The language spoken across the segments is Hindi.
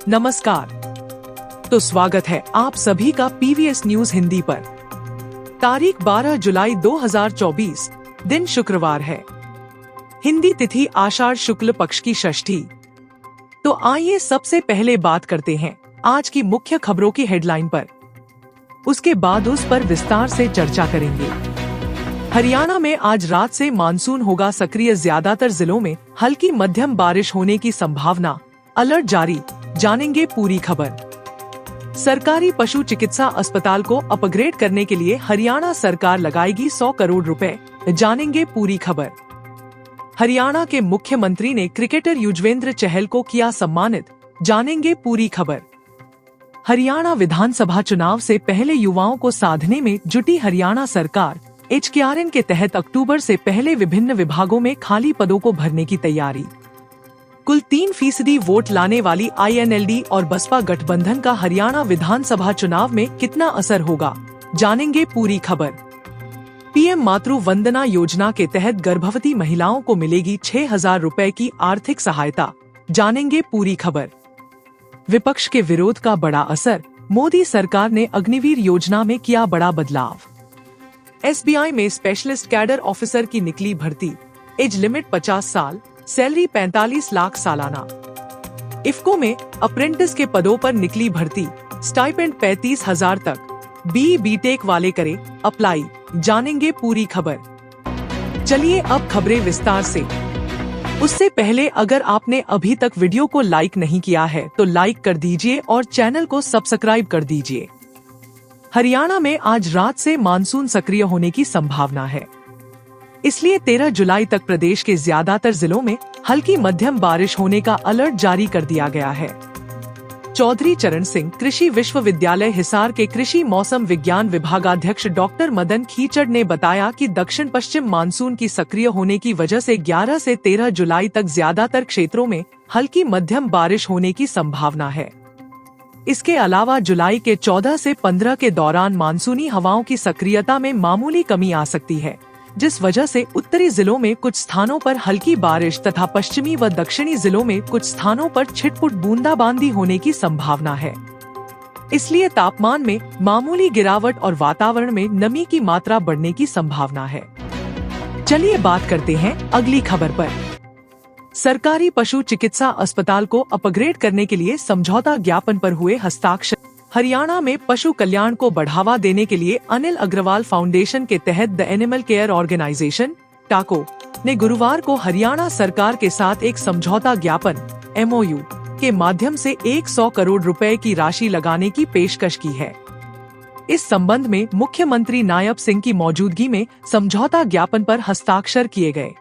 नमस्कार। तो स्वागत है आप सभी का पीवीएस न्यूज हिंदी पर। तारीख 12 जुलाई 2024, दिन शुक्रवार है। हिंदी तिथि आषाढ़ शुक्ल पक्ष की षष्ठी। तो आइए सबसे पहले बात करते हैं आज की मुख्य खबरों की हेडलाइन पर। उसके बाद उस पर विस्तार से चर्चा करेंगे। हरियाणा में आज रात से मानसून होगा सक्रिय, ज्यादातर जिलों में हल्की मध्यम बारिश होने की संभावना, अलर्ट जारी, जानेंगे पूरी खबर। सरकारी पशु चिकित्सा अस्पताल को अपग्रेड करने के लिए हरियाणा सरकार लगाएगी 100 करोड़ रुपए, जानेंगे पूरी खबर। हरियाणा के मुख्यमंत्री ने क्रिकेटर युजवेंद्र चहल को किया सम्मानित, जानेंगे पूरी खबर। हरियाणा विधानसभा चुनाव से पहले युवाओं को साधने में जुटी हरियाणा सरकार HKRN के तहत अक्टूबर से पहले विभिन्न विभागों में खाली पदों को भरने की तैयारी। कुल 3% वोट लाने वाली INLD और बसपा गठबंधन का हरियाणा विधानसभा चुनाव में कितना असर होगा, जानेंगे पूरी खबर। PM मातृ वंदना योजना के तहत गर्भवती महिलाओं को मिलेगी 6,000 रुपए की आर्थिक सहायता, जानेंगे पूरी खबर। विपक्ष के विरोध का बड़ा असर, मोदी सरकार ने अग्निवीर योजना में किया बड़ा बदलाव। SBI में स्पेशलिस्ट कैडर ऑफिसर की निकली भर्ती, एज लिमिट 50 साल, सैलरी 45 लाख सालाना। इफ्को में अप्रेंटिस के पदों पर निकली भर्ती, स्टाइपेंड 35,000 तक। BTech वाले करें अप्लाई, जानेंगे पूरी खबर। चलिए अब खबरें विस्तार से। उससे पहले अगर आपने अभी तक वीडियो को लाइक नहीं किया है तो लाइक कर दीजिए और चैनल को सब्सक्राइब कर दीजिए। हरियाणा में आज रात से मानसून सक्रिय होने की संभावना है, इसलिए 13 जुलाई तक प्रदेश के ज्यादातर जिलों में हल्की मध्यम बारिश होने का अलर्ट जारी कर दिया गया है। चौधरी चरण सिंह कृषि विश्वविद्यालय हिसार के कृषि मौसम विज्ञान विभागाध्यक्ष डॉक्टर मदन खीचड़ ने बताया कि दक्षिण पश्चिम मानसून की सक्रिय होने की वजह से 11 से 13 जुलाई तक ज्यादातर क्षेत्रों में हल्की मध्यम बारिश होने की संभावना है। इसके अलावा जुलाई के 14 से 15 के दौरान मानसूनी हवाओं की सक्रियता में मामूली कमी आ सकती है, जिस वजह से उत्तरी जिलों में कुछ स्थानों पर हल्की बारिश तथा पश्चिमी व दक्षिणी जिलों में कुछ स्थानों पर छिटपुट बूंदाबांदी होने की संभावना है। इसलिए तापमान में मामूली गिरावट और वातावरण में नमी की मात्रा बढ़ने की संभावना है। चलिए बात करते हैं अगली खबर पर। सरकारी पशु चिकित्सा अस्पताल को अपग्रेड करने के लिए समझौता ज्ञापन पर हुए हस्ताक्षर। हरियाणा में पशु कल्याण को बढ़ावा देने के लिए अनिल अग्रवाल फाउंडेशन के तहत द एनिमल केयर ऑर्गेनाइजेशन टाको ने गुरुवार को हरियाणा सरकार के साथ एक समझौता ज्ञापन MOU के माध्यम से 100 करोड़ रुपए की राशि लगाने की पेशकश की है। इस संबंध में मुख्यमंत्री नायब सिंह की मौजूदगी में समझौता ज्ञापन पर हस्ताक्षर किए गए।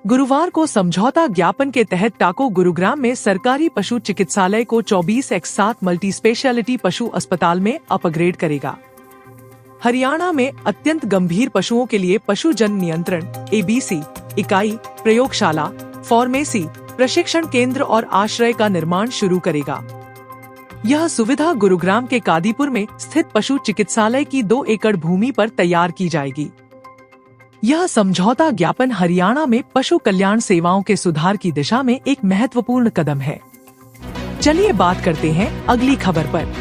गुरुवार को समझौता ज्ञापन के तहत टाको गुरुग्राम में सरकारी पशु चिकित्सालय को 24/7 मल्टी स्पेशलिटी पशु अस्पताल में अपग्रेड करेगा। हरियाणा में अत्यंत गंभीर पशुओं के लिए पशु जन नियंत्रण ABC इकाई, प्रयोगशाला, फार्मेसी, प्रशिक्षण केंद्र और आश्रय का निर्माण शुरू करेगा। यह सुविधा गुरुग्राम के कादीपुर में स्थित पशु चिकित्सालय की 2 एकड़ भूमि पर तैयार की जाएगी। यह समझौता ज्ञापन हरियाणा में पशु कल्याण सेवाओं के सुधार की दिशा में एक महत्वपूर्ण कदम है। चलिए बात करते हैं अगली खबर पर।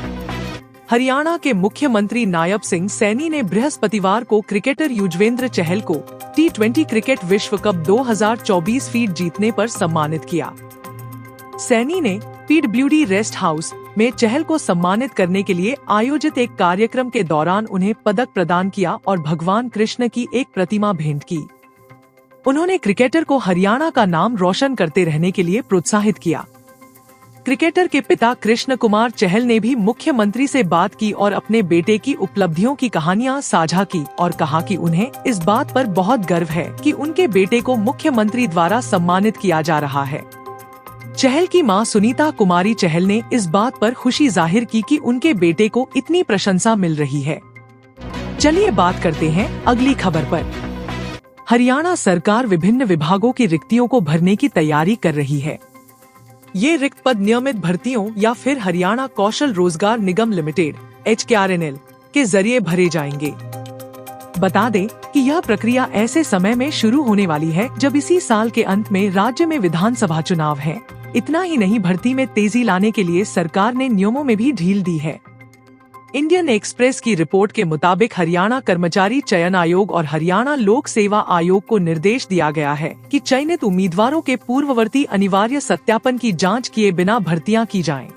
हरियाणा के मुख्यमंत्री नायब सिंह सैनी ने बृहस्पतिवार को क्रिकेटर युजवेंद्र चहल को T20 क्रिकेट विश्व कप 2024 फीट जीतने पर सम्मानित किया। सैनी ने PWD रेस्ट हाउस में चहल को सम्मानित करने के लिए आयोजित एक कार्यक्रम के दौरान उन्हें पदक प्रदान किया और भगवान कृष्ण की एक प्रतिमा भेंट की। उन्होंने क्रिकेटर को हरियाणा का नाम रोशन करते रहने के लिए प्रोत्साहित किया। क्रिकेटर के पिता कृष्ण कुमार चहल ने भी मुख्यमंत्री से बात की और अपने बेटे की उपलब्धियों की कहानियां साझा की और कहा कि उन्हें इस बात पर बहुत गर्व है कि उनके बेटे को मुख्यमंत्री द्वारा सम्मानित किया जा रहा है। चहल की मां सुनीता कुमारी चहल ने इस बात पर खुशी जाहिर की कि उनके बेटे को इतनी प्रशंसा मिल रही है। चलिए बात करते हैं अगली खबर पर। हरियाणा सरकार विभिन्न विभागों की रिक्तियों को भरने की तैयारी कर रही है। ये रिक्त पद नियमित भर्तियों या फिर हरियाणा कौशल रोजगार निगम लिमिटेड HKRNL के जरिए भरे जाएंगे। बता दें कि यह प्रक्रिया ऐसे समय में शुरू होने वाली है जब इसी साल के अंत में राज्य में विधानसभा चुनाव है। इतना ही नहीं, भर्ती में तेजी लाने के लिए सरकार ने नियमों में भी ढील दी है। इंडियन एक्सप्रेस की रिपोर्ट के मुताबिक हरियाणा कर्मचारी चयन आयोग और हरियाणा लोक सेवा आयोग को निर्देश दिया गया है कि चयनित उम्मीदवारों के पूर्ववर्ती अनिवार्य सत्यापन की जांच किए बिना भर्तियां की जाएं।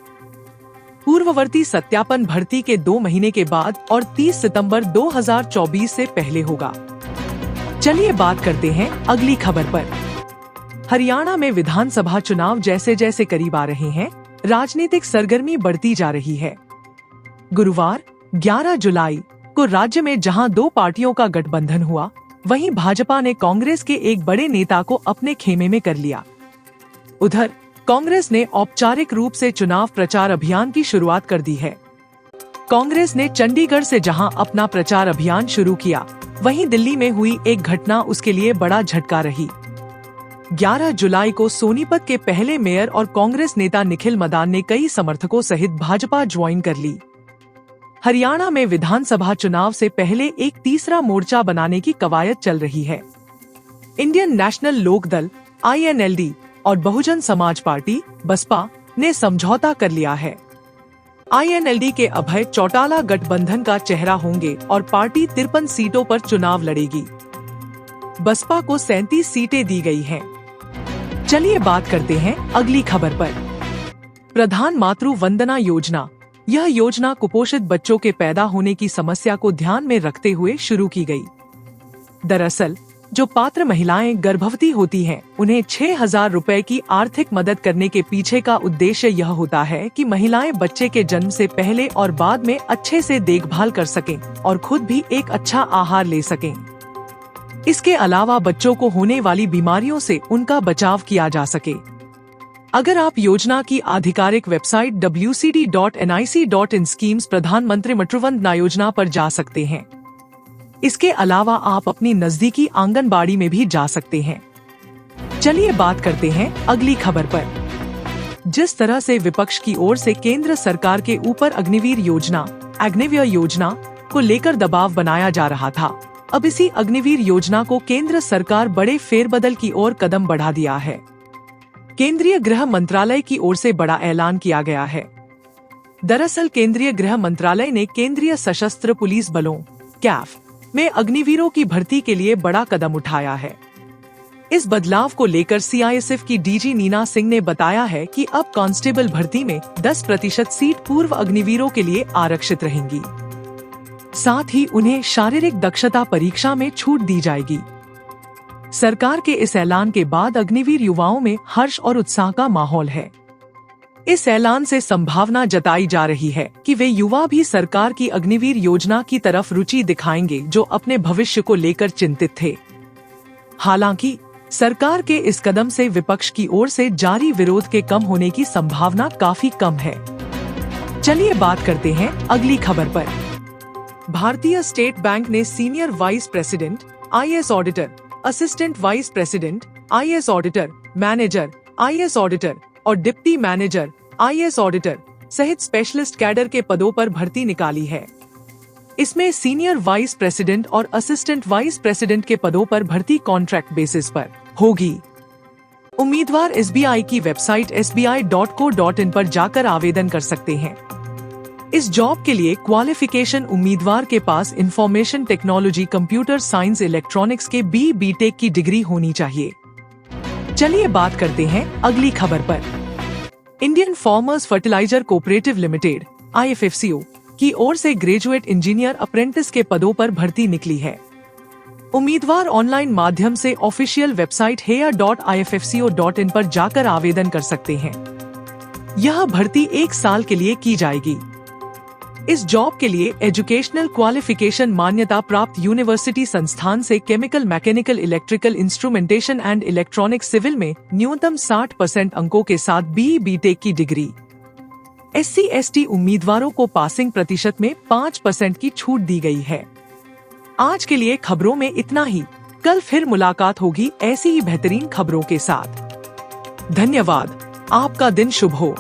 पूर्ववर्ती सत्यापन भर्ती के 2 महीने के बाद और 30 सितंबर 2024 से पहले होगा। चलिए बात करते हैं अगली खबर पर। हरियाणा में विधानसभा चुनाव जैसे जैसे करीब आ रहे हैं, राजनीतिक सरगर्मी बढ़ती जा रही है। गुरुवार 11 जुलाई को राज्य में जहां 2 पार्टियों का गठबंधन हुआ, वहीं भाजपा ने कांग्रेस के एक बड़े नेता को अपने खेमे में कर लिया। उधर कांग्रेस ने औपचारिक रूप से चुनाव प्रचार अभियान की शुरुआत कर दी है। कांग्रेस ने चंडीगढ़ से जहां अपना प्रचार अभियान शुरू किया, वहीं दिल्ली में हुई एक घटना उसके लिए बड़ा झटका रही। 11 जुलाई को सोनीपत के पहले मेयर और कांग्रेस नेता निखिल मदान ने कई समर्थकों सहित भाजपा ज्वाइन कर ली। हरियाणा में विधानसभा चुनाव से पहले एक तीसरा मोर्चा बनाने की कवायद चल रही है। इंडियन नेशनल लोक दल INLD और बहुजन समाज पार्टी बसपा ने समझौता कर लिया है। INLD के अभय चौटाला गठबंधन का चेहरा होंगे और पार्टी 53 सीटों पर चुनाव लड़ेगी। बसपा को 37 सीटें दी गई हैं। चलिए बात करते हैं अगली खबर पर। प्रधान मातृ वंदना योजना। यह योजना कुपोषित बच्चों के पैदा होने की समस्या को ध्यान में रखते हुए शुरू की गई। दरअसल जो पात्र महिलाएं गर्भवती होती हैं, उन्हें 6,000 रुपए की आर्थिक मदद करने के पीछे का उद्देश्य यह होता है कि महिलाएं बच्चे के जन्म से पहले और बाद में अच्छे से देखभाल कर सकें और खुद भी एक अच्छा आहार ले सकें। इसके अलावा बच्चों को होने वाली बीमारियों से उनका बचाव किया जा सके। अगर आप योजना की आधिकारिक वेबसाइट wcd.nic.in स्कीम्स प्रधानमंत्री मातृवंदना योजना पर जा सकते हैं। इसके अलावा आप अपनी नजदीकी आंगनबाड़ी में भी जा सकते हैं। चलिए बात करते हैं अगली खबर पर। जिस तरह से विपक्ष की ओर से केंद्र सरकार के ऊपर अग्निवीर योजना को लेकर दबाव बनाया जा रहा था, अब इसी अग्निवीर योजना को केंद्र सरकार बड़े फेरबदल की ओर कदम बढ़ा दिया है। केंद्रीय गृह मंत्रालय की ओर से बड़ा ऐलान किया गया है। दरअसल केंद्रीय गृह मंत्रालय ने केंद्रीय सशस्त्र पुलिस बलों कैफ में अग्निवीरों की भर्ती के लिए बड़ा कदम उठाया है। इस बदलाव को लेकर CISF की DG नीना सिंह ने बताया है कि अब कांस्टेबल भर्ती में 10% सीट पूर्व अग्निवीरों के लिए आरक्षित रहेंगी। साथ ही उन्हें शारीरिक दक्षता परीक्षा में छूट दी जाएगी। सरकार के इस ऐलान के बाद अग्निवीर युवाओं में हर्ष और उत्साह का माहौल है। इस ऐलान से संभावना जताई जा रही है कि वे युवा भी सरकार की अग्निवीर योजना की तरफ रुचि दिखाएंगे, जो अपने भविष्य को लेकर चिंतित थे। हालांकि सरकार के इस कदम से विपक्ष की ओर से जारी विरोध के कम होने की संभावना काफी कम है। चलिए बात करते हैं अगली खबर पर। भारतीय स्टेट बैंक ने senior vice president, IAS auditor, assistant vice president, IAS auditor, manager, IAS auditor और डिप्टी मैनेजर, IAS ऑडिटर सहित स्पेशलिस्ट कैडर के पदों पर भर्ती निकाली है। इसमें सीनियर वाइस प्रेसिडेंट और असिस्टेंट वाइस प्रेसिडेंट के पदों पर भर्ती कॉन्ट्रैक्ट बेसिस पर होगी। उम्मीदवार SBI की वेबसाइट sbi.co.in पर जाकर आवेदन कर सकते हैं। इस जॉब के लिए क्वालिफिकेशन उम्मीदवार के पास information technology, computer science, electronics के BTech की डिग्री होनी चाहिए। चलिए बात करते हैं अगली खबर पर। Indian farmers fertiliser cooperative limited IFFCO की ओर से ग्रेजुएट इंजीनियर अप्रेंटिस के पदों पर भर्ती निकली है। उम्मीदवार ऑनलाइन माध्यम से ऑफिशियल वेबसाइट heya.iffco.in पर जाकर आवेदन कर सकते हैं। यह भर्ती 1 साल के लिए की जाएगी। इस जॉब के लिए एजुकेशनल क्वालिफिकेशन मान्यता प्राप्त यूनिवर्सिटी संस्थान से chemical, mechanical, electrical, instrumentation and electronic civil में न्यूनतम 60% अंकों के साथ BTech की डिग्री। SC/ST उम्मीदवारों को पासिंग प्रतिशत में 5% की छूट दी गई है। आज के लिए खबरों में इतना ही। कल फिर मुलाकात होगी ऐसी ही बेहतरीन खबरों के साथ। धन्यवाद। आपका दिन शुभ हो।